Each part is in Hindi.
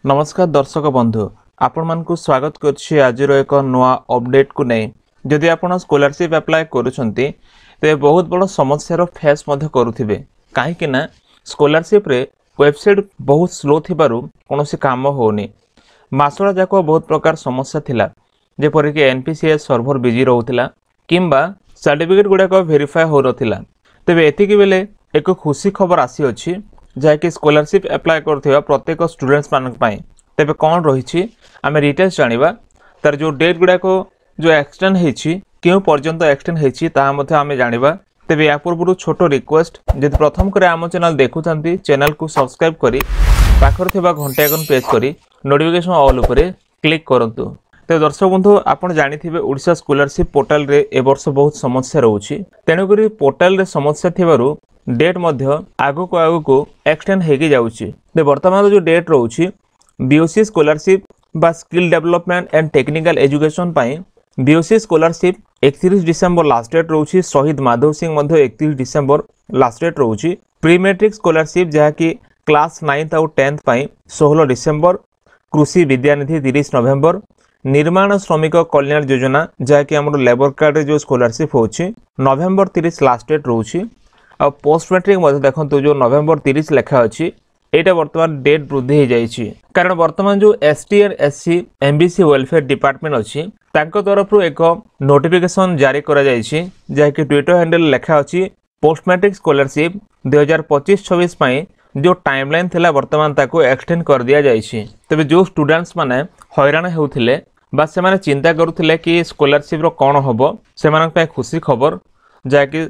नमस्कार दर्शक बंधु आपण मानकु स्वागत करछि आजिर एक नवा अपडेट को नै जदि आपण स्कॉलरशिप अप्लाई करूछंती ते बहुत बड़ समस्या फेस मध्य करूथिबे काहे कि ना स्कॉलरशिप रे वेबसाइट बहुत स्लो थिबारु कोनोसी काम होनी मासरा जाको बहुत प्रकार समस्या थिला जेपरि कि एनपीसीएस सर्वर बिजी रहउथिला किंबा सर्टिफिकेट गुडा को वेरीफाई हो रथिला तबे एतिकी बेले एक खुशी खबर आसी अछि जाकि स्कॉलरशिप अप्लाई करथिबा प्रत्येक स्टूडेंट्स मानक पई तबे कोन रहिछि आमे डिटेल्स जानिबा तार जो डेट गुडा को जो एक्सटेंड हेछि केउ पर्यंत एक्सटेंड हेछि ता मध्ये आमे जानिबा तबे या पूर्व छोटो रिक्वेस्ट जदि प्रथम करे आम चैनल देखुथांती चैनल को सब्सक्राइब करी पाखर थिबा घंटा आइकन प्रेस करी नोटिफिकेशन ऑल उपरे क्लिक करंतु। तो दर्शक बंधु आपण जानिथिबे ओडिशा स्कॉलरशिप पोर्टल रे ए वर्ष बहुत समस्या रहउछि तेनु करी पोर्टल रे समस्या थिबारु डेट मध्य आगो को एक्सटेंड हेगी जाउछि ते वर्तमान जो डेट रहउछि बीओसी स्कॉलरशिप बा skill development and technical education पई BOC scholarship 31 December last date रहउछि शहीद माधव सिंह मध्य 31 डिसेंबर लास्ट डेट रहउछि प्री मैट्रिक स्कॉलरशिप जहा कि क्लास 9th और 10th पई 16 डिसेंबर कृषि विद्यानिधि 30 नवेम्बर निर्माण श्रमिक कल्याण योजना जहा कि हमर लेबर कार्ड रे जो स्कॉलरशिप होछि नवेम्बर 30 लास्ट डेट रहउछि आ पोस्ट मैट्रिक मध्ये देखंतु जो नवेम्बर 30 लेखा अछि एटा वर्तमान डेट वृद्धि हो जाइछि कारण वर्तमान जो ST and SC MBC welfare department अछि तांको तरफ रु एक नोटिफिकेशन जारी करा जाइछि जे कि ट्विटर हैंडल लेखा अछि पोस्ट मैट्रिक स्कॉलरशिप 2025-26 पई जो टाइमलाइन थिला वर्तमान ताको एक्सटेंड कर दिया जाइछि तबे जो स्टूडेंट्स माने हैरान हेउथिले बा से माने चिंता करूथिले कि स्कॉलरशिप रो कोन होबो से मानक पई खुशी खबर जे कि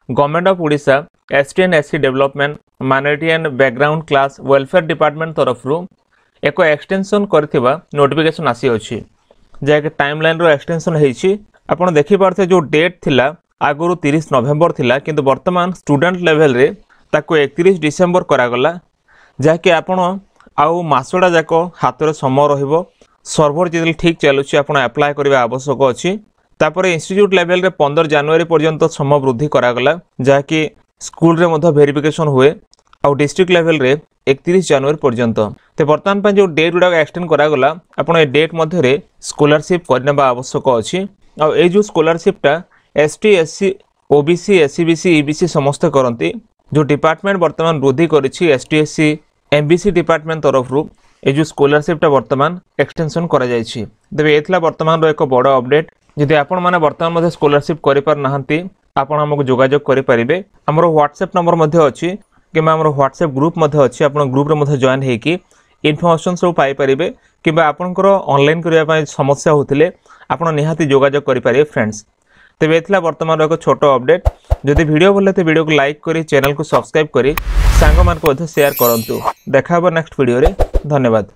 government of Odisha ST and SC development minority and background class welfare department तरफ रु एक एक्सटेंशन करथिबा नोटिफिकेशन आसी अछि जे कि टाइमलाइन रो एक्सटेंशन हेछि आपण देखि पारथे जो डेट थिला आगुरु 30 नवेम्बर थिला किंतु वर्तमान स्टूडेंट लेवल रे ताको 31 डिसेंबर करा गला जाके आपण आउ मासडा जाको हातरे समय रहिबो सर्वर जेल ठीक चलुछि आपण अप्लाई करबा आवश्यक अछि तापरे इंस्टीट्यूट लेवल रे 15 जनवरी पर्यंत समय वृद्धि करा गला जाके स्कूल रे मध्य वेरिफिकेशन हुए और डिस्ट्रिक्ट लेवल रे 31 जनवरी पर्यंत ते वर्तमान पे जो डेट गुडा एक्सटेंड करा गला आपण ए डेट मध्य रे स्कॉलरशिप करनेबा आवश्यक अछि और ए जो स्कॉलरशिप टा ST SC OBC SCBC EBC समस्त करंती जो डिपार्टमेंट वर्तमान वृद्धि करिछि एसटी एससी एमबीसी डिपार्टमेंट तरफ रु ए जो स्कॉलरशिप टा वर्तमान एक्सटेंशन करा जाइछि तबे एथला वर्तमान रो एक बड़ अपडेट जदि आपण माने वर्तमान मध्ये स्कॉलरशिप करि पार नाहंती आपण हमको जोगाजोग करि परिबे हमरो व्हाट्सएप नंबर मध्ये अछि किबा हमरो व्हाट्सएप ग्रुप मध्ये अछि आपण ग्रुप रे मध्ये जॉइन हे कि इन्फॉर्मेशन सब पाई परिबे किबा आपनकर ऑनलाइन करिया पय समस्या होतिले आपण निहाती जोगाजोग करि परिबे फ्रेंड्स तबे एथला वर्तमान रो एक छोटो अपडेट जदि वीडियो भले ते वीडियो को लाइक करी चैनल को सब्सक्राइब करी सांग मान को शेयर करंतु देखा नेक्स्ट वीडियो रे धन्यवाद।